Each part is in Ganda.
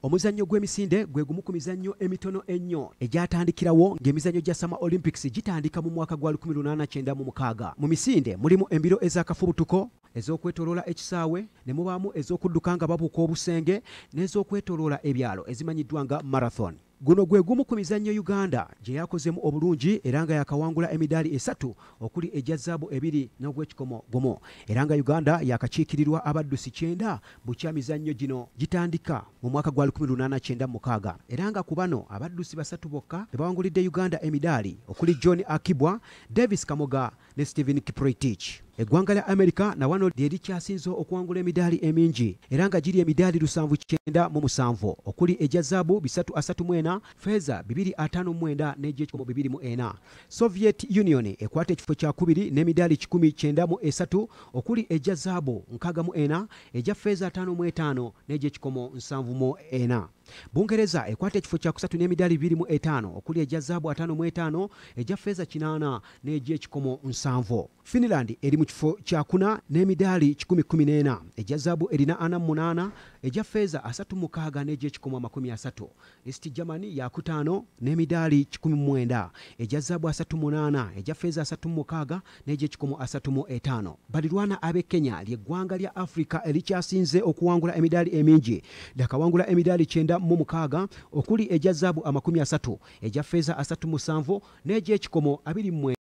Omuzannyo gw'emisinde gwe gumu ku mizannyo emitono ennyo egyatandikirawo ng'emizannyo gya Summer Olympics gitandika mu mwaka gwa 1896. Mu misinde mulimu embiro ez'akafubutuko, ez'okwetoloola ekisaawe, ne mubaamu ez'okudduka nga babuuka obusenge, n'ez'okwetoloola ebyalo ezimanyiddwa nga marathon. Guno gwe gumu ku mizannyo Uganda gye yakozemu obulungi era nga yakawangula emiddaali 3 okuli egya zzaabu 2 n'ogw'ekikomo 1. Era nga Uganda yakakyikirirwa abaddusi 9 bukya mizannyo gino gitandika mu mwaka gwa 1896. Era nga Kubano abaddusi 3 bokka be bawangulidde Uganda emiddaali okuli John Akibwa, Davis Kamoga ne Stephen Kiprotich. Eggwanga lya Amerika na wano lye likyasinze okuwangula emiddaali emingi era nga giri emiddaali 797 okuli egya zzaabu 334, feza 259 n'egy'ekikomo 204. Soviet Union ekwata ekifo kya 2 n'emiddaali 193 okuli egya zzaabu 64, egya feza 55 n'egy'ekikomo 74. Bungereza ekwata ekifo kya 3 n'emiddaali 25 okuli egya zzaabu 55, egya feza 80 n'egy'ekikomo 7. Finland eri mu kifo kya 4 n'emiddaali 114, egya zzaabu erina 48, egya feza 36 n'egy'ekikomo 30. East Germany ya 5 n'emiddaali 19, egya zzaabu 38, egya feza 36 n'egy'ekikomo 35. Balirwana ab'e Kenya ly'eggwanga lya Afrika erikyasinze okuwangula emiddaali emingi, lyakawangula emiddaali 96 okuli egya zzaabu 30, egya feza 37 n'egy'ekikomo 29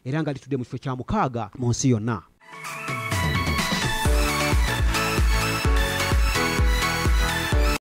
era nga litudde mu kifo kya 6 mu nsi yonna.